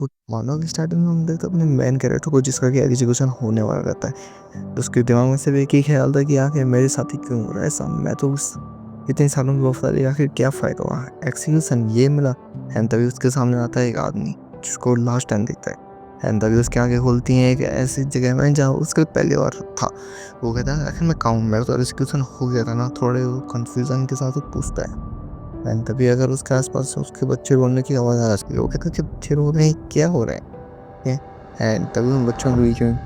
तो मानो कि स्टार्टिंग में हम देखते अपने मेन कैरेक्टर को जिसका कि एग्जीक्यूशन होने वाला रहता है, तो उसके दिमाग में सिर्फ एक ही ख्याल था कि आखिर मेरे साथ ही क्यों हो रहा है ऐसा। मैं तो उस इतने सालों में वफादारी आखिर क्या फ़ायदा हुआ, एग्जीक्यूशन ये मिला। एंड तभी उसके सामने आता है एक आदमी जिसको लास्ट टाइम देखता है। एंड तभी उसकी आंखें खुलती हैं एक ऐसी जगह में जहाँ उसका पहली बार था। वो कहता है आखिर मैं कहूँ, मेरा तो एग्जीक्यूशन हो गया था ना। थोड़े कन्फ्यूज़न के साथ वो पूछता है। एंड तभी अगर उसके आस-पास से उसके बच्चे रोने की आवाज़ आ जाती है, वो कहता है कि बच्चे रो रहे हैं, क्या हो रहा है? एंड तभी उन बच्चों के बीच में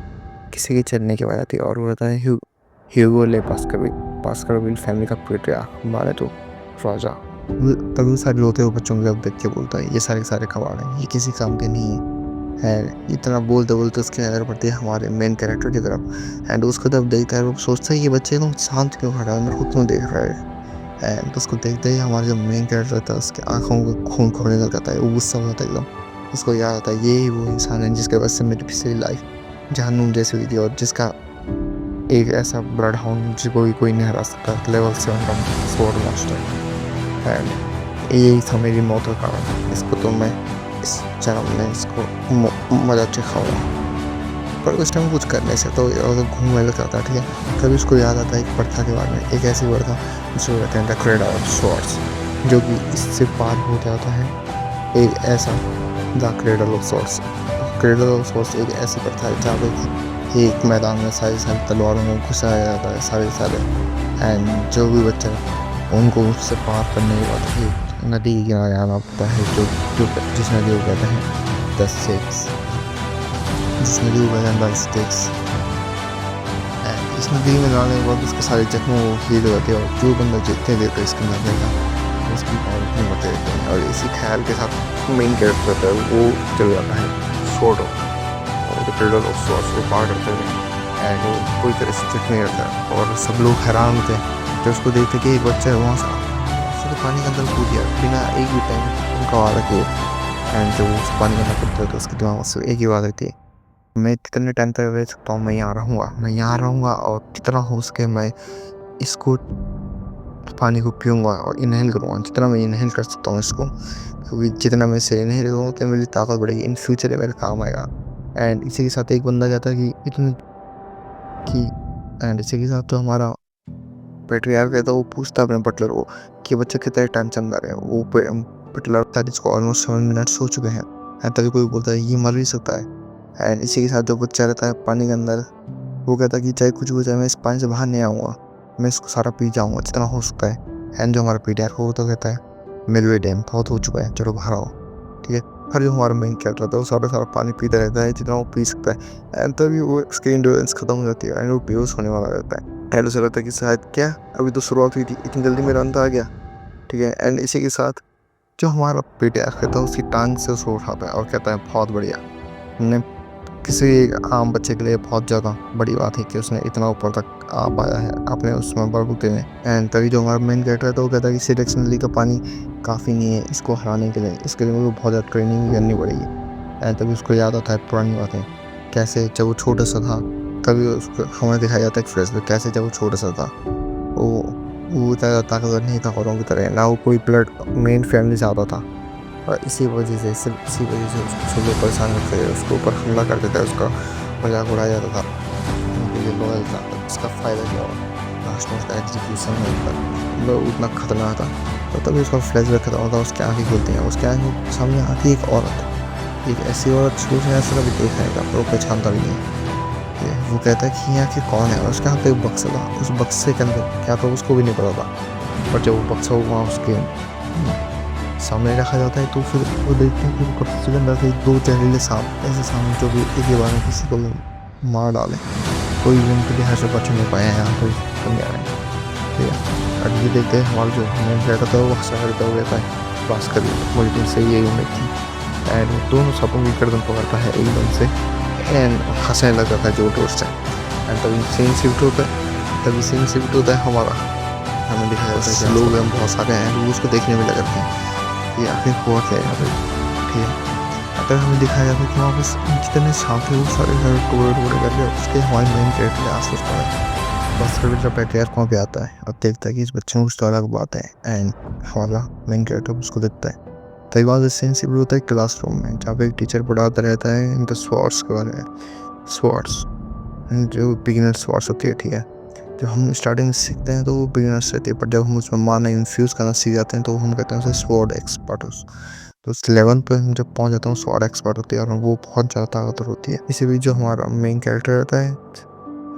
किसी के चलने की आवाज़ आती है और वो कहता है ह्यूगो ले बास्करविल फैमिली का पेट्रियार्क माने तो राजा। तभी वो सारे रोते हुए बच्चों की तरफ देख के बोलता है ये सारे के सारे कबाड़ हैं, ये किसी काम के नहीं है। इतना बोलते बोलते उसकी नज़र पड़ती है हमारे मेन कैरेक्टर की तरफ। एंड उसको तब देखता है, वो सोचता है ये बच्चे एकदम शांत क्यों खड़ा है, मेरे को क्यों देख रहा है। एंड उसको देखते ही हमारा जो मेन कैरेक्टर था उसकी आँखों में खून खौलने लग जाता है, वो गुस्सा हो जाता है एकदम। उसको याद आता है ये वो इंसान है जिसके वजह से मेरी पिछली लाइफ जहन्नुम जैसी हुई थी, और जिसका एक ऐसा ब्लड हाउंड जिसको भी कोई नहीं हरा सकता, लेवल 7 का स्वॉर्ड मास्टर। एंड यही था मेरी मौत का कारण। इसको तो मैं इस जन्म में इसको मदद सिखाऊंगा। पर उस टाइम कुछ करने से तो घूमने लग जाता है। ठीक है, कभी उसको याद आता है एक प्रथा के बारे में, एक ऐसी प्रथा जिसको कहते हैं द क्रेडल ऑफ स्वॉर्ड्स, जो कि इससे पार हो जाता है। एक ऐसा the cradle of swords, cradle of swords एक ऐसी प्रथा है जहाँ पे एक मैदान में सारी तलवारों को घुसाया जाता है, सारे। एंड जो भी बच्चा उनको उससे पार करने के बाद एक नदी के किनारे आना पड़ता है, जिस नदी को कहते हैं द सिक्स, जिस नदी को कहते हैं द स्टिक्स। इस नदी में जाने के बाद उसके सारे जख्मों को हील हो जाते हैं, और जो बंदा जितने देर तक इसके अंदर रहेगा उसकी पावर उतनी बढ़ते रहते हैं। और इसी ख्याल के साथ मेन कैरेक्टर होता है वो चल जाता है सोडो और द क्रेडल ऑफ स्वॉर्ड्स को पार करते हुए। एंड वो कोई तरह से जख्मी रहता है और सब लोग हैरान होते हैं जब उसको देखते कि एक बच्चा है वहाँ से सीधे पानी के अंदर कूद गया बिना एक भी टाइम उनका वादा किए। एंड जब वो उस पानी के अंदर कूदता है तो उसके दिमाग में एक ही बात रहती है, मैं कितने टाइम तक रह सकता हूँ, मैं यहाँ रहूँगा और जितना हो सके मैं इसको पानी को पीऊँगा और इनहेल करूँगा, जितना मैं इनहेल कर सकता हूँ इसको, क्योंकि जितना मैं इसे इनहेल करूँगा उतनी मेरी ताकत बढ़ेगी, इन फ्यूचर ये मेरे काम आएगा। एंड इसी के साथ एक बंदा कहता है कि इतने कि एंड इसी के साथ तो हमारा पेट्रियार्क कहता है, वो पूछता है अपने बटलर को कि बच्चा कितना टाइम से अंदर है। वो बटलर था जिसको ऑलमोस्ट 7 मिनट्स हो चुके हैं। एंड तभी कोई बोलता है ये मर भी सकता है। एंड इसी के साथ जो बच्चा रहता है पानी के अंदर, वो कहता है कि चाहे कुछ हो जाए मैं इस पानी से बाहर नहीं आऊँगा, मैं इसको सारा पी जाऊँगा जितना हो सकता है। एंड जो हमारा पेट्रियार्क वो तो कहता है मेरे लिए डैम बहुत हो चुका है, चलो बाहर आओ। ठीक है, हर जो हमारा मेन कैरेक्टर था वो सारा पानी पीता रहता है जितना वो पी सकता है। एंड तभी वो उसकी एंड्योरेंस खत्म हो जाती है एंड वो बेहोश होने वाला रहता है। एंड उसे लगता है कि शायद क्या अभी तो शुरुआत हुई थी, इतनी जल्दी मेरा अंत आ गया। ठीक है, एंड इसी के साथ जो हमारा पेट्रियार्क रहता है उसकी टांग से उसको उठाता है और कहता है बहुत बढ़िया, हमने किसी आम बच्चे के लिए बहुत ज़्यादा बड़ी बात है कि उसने इतना ऊपर तक आ पाया है अपने उसमें बलबूते में। एंड तभी जो हमारा मेन कैरेक्टर है तो वो कहता है कि सिलेक्शन नदी का पानी काफ़ी नहीं है इसको हराने के लिए, इसके लिए मुझे बहुत ज़्यादा ट्रेनिंग करनी पड़ेगी। एंड तभी उसको याद आता है पुरानी बातें, कैसे जब वो छोटा सा था, तभी उसको हमें दिखाया जाता है एक फ्रेश में कैसे जब वो छोटा सा था वो ज़्यादा ताकतवर नहीं था औरों की तरह, ना वो कोई ब्लड मेन फैमिली से आता था। और इसी वजह से सिर्फ इसी वजह से उसको सब लोग परेशान करते थे, उसके ऊपर हमला करते थे, उसका मजाक उड़ाया जाता था। उनके लिए लॉयल था, इसका फ़ायदा क्या हुआ, लास्ट में उसका एग्जीक्यूशन नहीं था, मतलब उतना खतरनाक था। तो तभी उसका फ्लैशबैक खत्म होता है, उसकी आँखें खुलती हैं, उसके आँखों सामने आती है एक औरत, एक ऐसी औरत जो उसने ऐसा कभी देखा है पर वो पहचानता भी नहीं है। वो कहता है कि ये आखिर कौन है, और उसके हाथ पे एक बक्सा था, उस बक्से के अंदर क्या था उसको भी नहीं पता था। पर जब वो बक्सा वहाँ उसके सामने रखा जाता है तो फिर वो देखते हैं कि वो कब्जे के अंदर से 2 जहरीले सांप, ऐसे सांप जो कि एक ही बार में किसी को मार डाले। कोई भी उनके लिए ऐसे बच नहीं पाया है, यहाँ कोई कम आ रहे हैं। ठीक है, और ये देखते हैं हमारा जो मेन कैरेक्टर था वो हंसा करता हुआ रहता है पास कर मुझे से यही उम्मीद थी। एंड दोनों सांपों की गर्दन पकड़ता है एकदम से एंड हंसने लग जाता है जोर जोर से। एंड तभी सीन शिफ्ट होता है हमारा, हमें दिखाया जाता है कि लोग हम बहुत सारे हैं, लोग उसको देखने में लग जाते हैं ये आखिर हुआ क्या है यहाँ पे। ठीक है, अगर हमें दिखाया जाता है कि वहाँ पे जितने सांप थे वो सारे टुकड़े करके उसके हमारे मेन कैरेक्टर के आस पास पड़े। बस फिर जब पेट्रियार्क वहाँ पे आता है और देखता है कि इस बच्चे में कुछ तो अलग बात है, एंड हमारा मेन कैरेक्टर उसको देखता है, तभी बाद सीन शिफ्ट होता है क्लासरूम में, जहाँ पे एक टीचर पढ़ाता रहता है इन द स्वॉर्ड्स के बारे में। स्वॉर्ड्स जो बिगिनर स्वॉर्ड्स होती है, ठीक है। जब हम स्टार्टिंग में सीखते हैं तो वो बिगिनर्स रहती है, पर जब हम उसमें मारना इन्फ्यूज़ करना सीख जाते हैं तो हम कहते हैं उसे स्वॉर्ड एक्सपर्ट्स। तो उस लेवल पे हम जब पहुंच जाते हैं स्वॉर्ड एक्सपर्ट होती है और वो बहुत ज़्यादा ताकतवर होती है। इसी बीच जो हमारा मेन कैरेक्टर रहता है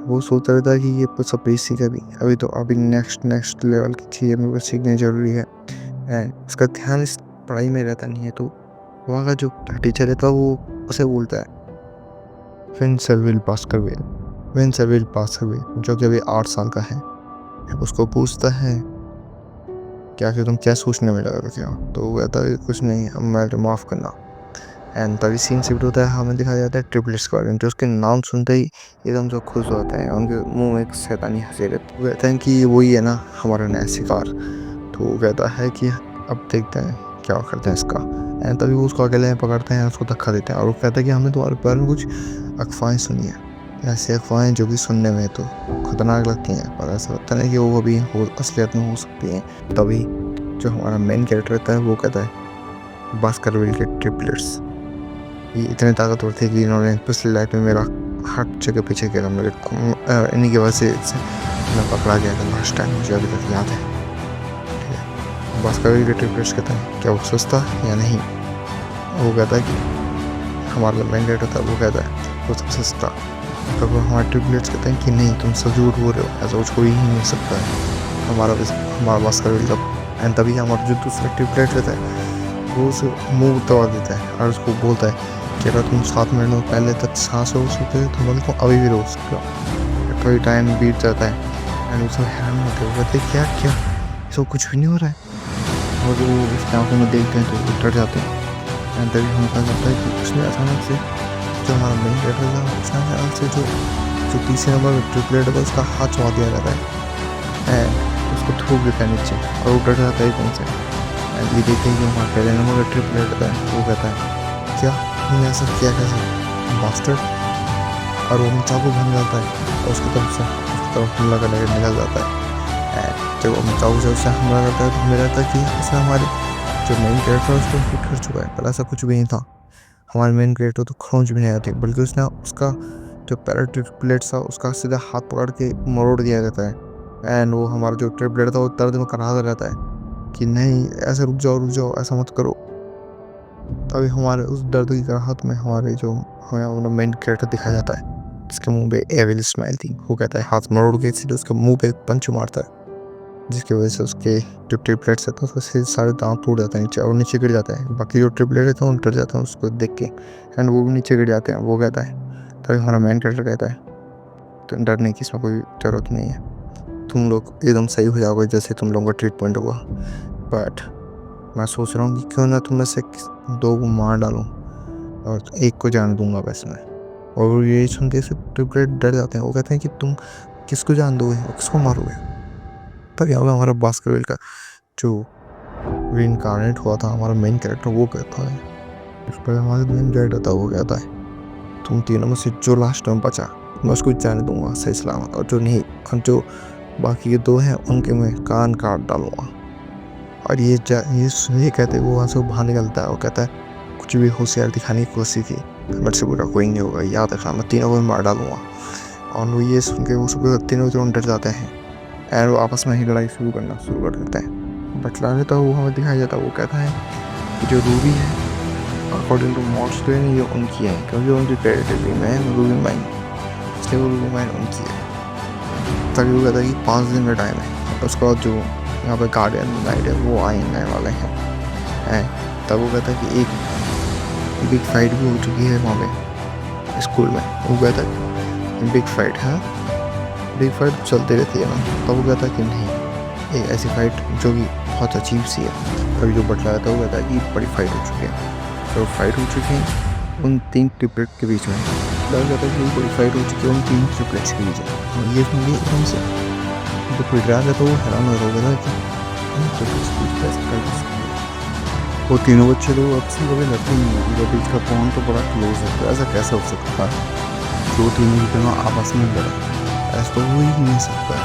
वो सोचता रहता है कि ये सब बेसिक है, अभी तो अभी नेक्स्ट लेवल की चीज़ें मेरे को सीखनी ज़रूरी है, एंड उसका ध्यान इस पढ़ाई में रहता नहीं है। तो वहाँ का जो टीचर रहता है वो उसे बोलता है विंसेविल पास्करविल जो कि अभी 8 साल का है, उसको पूछता है क्या कि तुम क्या सोचने में लगा क्या? तो वो कहता है कुछ नहीं, अब मैं माफ़ करना। एंड तभी सीन शिफ्ट होता है, हमें दिखाया जाता है ट्रिपलेट्स के बारे में, जो उसके नाम सुनते ही एकदम से खुश होते हैं, उनके मुंह में एक शैतानी हंसी रहती है। वो कहते हैं कि वही है ना हमारा नया शिकार। तो वो कहता है कि अब देखते हैं क्या करते हैं इसका। एंड तभी वो उसको अकेले पकड़ते हैं, उसको धक्का देते हैं और वो कहता है कि हमने तुम्हारे बारे में कुछ अफवाहें सुनी है, ऐसी अफवाहें जो कि सुनने में तो खतरनाक लगती हैं, पर ऐसा लगता नहीं कि वो अभी असलियत में हो सकती हैं। तभी जो हमारा मेन कैरेक्टर रहता है वो कहता है बास्करविल के ट्रिपलेट्स ये इतने ताकतवर थे कि इन्होंने पिछली लाइफ में मेरा हर जगह पीछे किया, मेरे इन्हीं की वजह से मैं पकड़ा गया था लास्ट टाइम, मुझे अभी तक याद है, ठीक है। बास्करविल के ट्रिपलेट्स कहता है क्या वो सस्ता या नहीं? वो कहता है कि हमारा मेन कैरेक्टर था वो कहता है वो सबसे सस्ता। तब हमारे ट्रिपलेट्स कहते हैं कि नहीं तुम सब झूठ बोल रहे हो, ऐसा कुछ कोई ही नहीं सकता है, हमारा बास्करविल का। एंड तभी हमारा जो दूसरा ट्रिपलेट रहता है वो उसे मुँह दबा देता है और उसको बोलता है कि अगर तुम 7 मिनट पहले तक सांस रोक सकते हो तो मतलब तुम अभी भी रोक सकते हो। थोड़ी टाइम बीत जाता है एंड उसमें हैरान होते हो, कहते क्या क्या इसको कुछ भी नहीं हो रहा है, और वो उसके आंखों में देखते हैं तो डर जाते हैं। एंड तभी हमें पता चलता है कि उसने अचानक से जो हमारा मेन कैरेक्टर था उसने अचानक से जो तीसरे नंबर ट्रिपलेट था उसका हाथ चबा दिया जाता है एंड उसको थूक देता है नीचे और वो डर जाता है एकदम से। एंड ये देखते हैं कि हमारा पहले नंबर का ट्रिपलेट होता है वो कहता है क्या मैंने ऐसा किया कैसे मास्टर, और वो चाकू बन जाता है और उसकी तरफ हमला करने के निकल जाता है। एंड जब वो चाकू से उससे हमला करता है तो हमें लगता है कि इससे हमारे जो मेन कैरेक्टर है उसको हिट कर चुका है, पर ऐसा कुछ भी नहीं था। हमारे मेन कैरेक्टर तो खोज भी नहीं आती, बल्कि उसने उसका जो पैरा ट्रिपलेट था उसका सीधा हाथ पकड़ के मरोड़ दिया जाता है। एंड वो हमारा जो ट्रिपलेट था वो दर्द में कराता रहता है कि नहीं ऐसे रुक जाओ ऐसा मत करो। तभी हमारे उस दर्द की राहत में हमारे जो हमें मेन कैरेक्टर दिखाया जाता है जिसके मुंह पे एविल स्माइल थी, वो कहता है हाथ मरोड़ के सीधे उसके मुंह पे पंच मारता है, जिसकी वजह से उसके जो ट्रिपलेट्स रहते हैं उसके सारे दांत टूट जाते हैं नीचे और नीचे गिर जाते हैं। बाकी जो ट्रिपलेट रहते हैं वो डर जाते हैं उसको देख के एंड वो भी नीचे गिर जाते हैं। वो कहता है तभी हमारा मेन कैरेक्टर कहता है तो डरने की इसमें कोई ज़रूरत नहीं है, तुम लोग एकदम सही हो जाओगे जैसे तुम लोगों का ट्रीटमेंट हुआ। बट मैं सोच रहा हूँ कि क्यों ना तुम में से 2 को मार डालूँ और 1 को जान दूंगा बस मैं। और ये सुन के ट्रिपलेट डर जाते हैं, वो कहते हैं कि तुम किसको जान दोगे और किसको मारोगे। तब यहाँ पे हमारा बास्करविल का जो रीइंकार्नेट हुआ था हमारा मेन कैरेक्टर वो कहता है, उस पर हमारा मेन कैरेक्टर था वो कहता है तुम तीनों में से जो लास्ट में बचा मैं उसको जाने दूंगा सही सलामत, और जो नहीं जो बाकी के 2 हैं उनके मैं कान काट डालूंगा। और ये कहते वो वहाँ से बाहर निकलता है, वो कहता है कुछ भी होशियार दिखाने की कोशिश की मेरे से बुरा कोई नहीं होगा, याद रखना मैं तीनों को मार डालूंगा। और वो ये सुन के वो सुबह तीनों डर जाते हैं एंड वो आपस में ही लड़ाई शुरू कर देते हैं। बटला रहता है वो हमें दिखाया जाता है, वो कहता है कि जो रूबी है अकॉर्डिंग टू मॉड्स तो ये उनकी है क्योंकि उनकी टेरिटरी में रूबी माइन, इसलिए वो रूबी माइन उनकी है। तभी वो कहता है कि 5 दिन का टाइम है, उसके बाद जो यहाँ पे गार्डियन नाइट है वो आने वाले हैं। तब वो कहता है कि एक बिग फाइट भी हो चुकी है वहाँ पे स्कूल में। वो कहता है बिग फाइट है, बिग फाइट चलती रहती है ना। तब वो कहता है कि नहीं एक ऐसी फाइट जो कि बहुत अजीब सी है। तभी जो बटला रहता है वो कहता है कि बड़ी फाइट हो चुकी है, तो फाइट हो चुकी है उन 3 ट्रिपलेट के बीच में। तब कहता है कि बड़ी फाइट हो चुकी है उन 3 ट्रिपलेट्स के बीच में। ये सुन लिए एकदम से जो पिटरा है तो वो हैरान हो गया था कि वो तीनों बच्चे लोग अक्सर कभी लगते ही नहीं, उनके बीच का बॉन्ड तो बड़ा क्लोज है, तो ऐसा कैसे हो सकता है 2 तीनों आपस में लड़ा, ऐसा तो हो ही नहीं सकता है।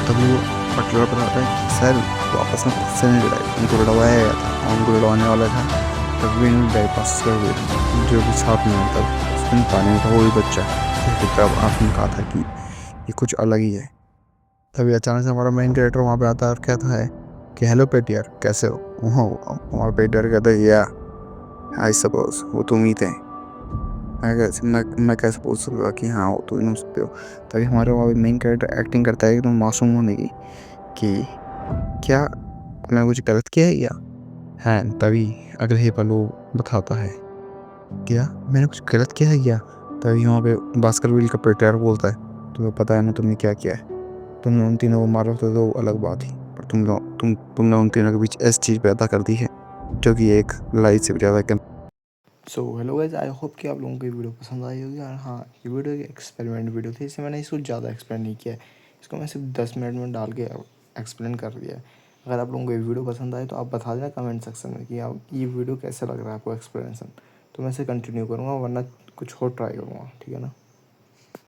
तब वो पटला बताता है सर वापस में खुद से नहीं लड़ाई, उनको लड़वाया गया था और उनको लड़वाने वाला था तभी बाईपास कर हुए जो कि 7 मिनट तक उस दिन पानी में था वही बच्चा, तब आपने कहा था कि ये कुछ अलग ही है। तभी अचानक से हमारा मेन कैरेक्टर वहाँ पे आता है और कहता है कि हेलो पेट यार, कैसे हो। हमारा पेट यार कहता है या आई सपोज वो तुम ही थे। मैं कैसे पूछ सकूँगा कि हाँ वो तुम ही हो सकते हो। तभी हमारे वहाँ पे मेन कैरेक्टर एक्टिंग करता है एकदम मासूम होने की कि क्या मैंने कुछ गलत किया है या। है तभी अगले ही पल वो बताता है क्या मैंने कुछ गलत किया है क्या। तभी वहाँ पे भास्कर विल का पेट बोलता है तुम्हें पता है ना तुमने क्या किया है, तुमने उन तीनों को मारा होता तो अलग बात थी, पर तुमने उन तीनों के बीच ऐसी चीज़ पैदा कर दी है जो कि एक लाइफ से भी ज़्यादा। So hello guys, I hope कि आप लोगों को ये वीडियो पसंद आई होगी। और हाँ, ये वीडियो एक एक्सपेरिमेंट वीडियो थी, इससे मैंने इसको ज़्यादा एक्सप्लेन नहीं किया है, इसको मैं सिर्फ 10 मिनट में डाल के एक्सप्लेन कर दिया है। अगर आप लोगों को ये वीडियो पसंद आए तो आप बता देना कमेंट सेक्शन में कि आप ये वीडियो कैसा लग रहा है आपको एक्सप्लेनेशन, तो मैं इसे कंटिन्यू करूँगा वरना कुछ और ट्राई करूँगा, ठीक है ना।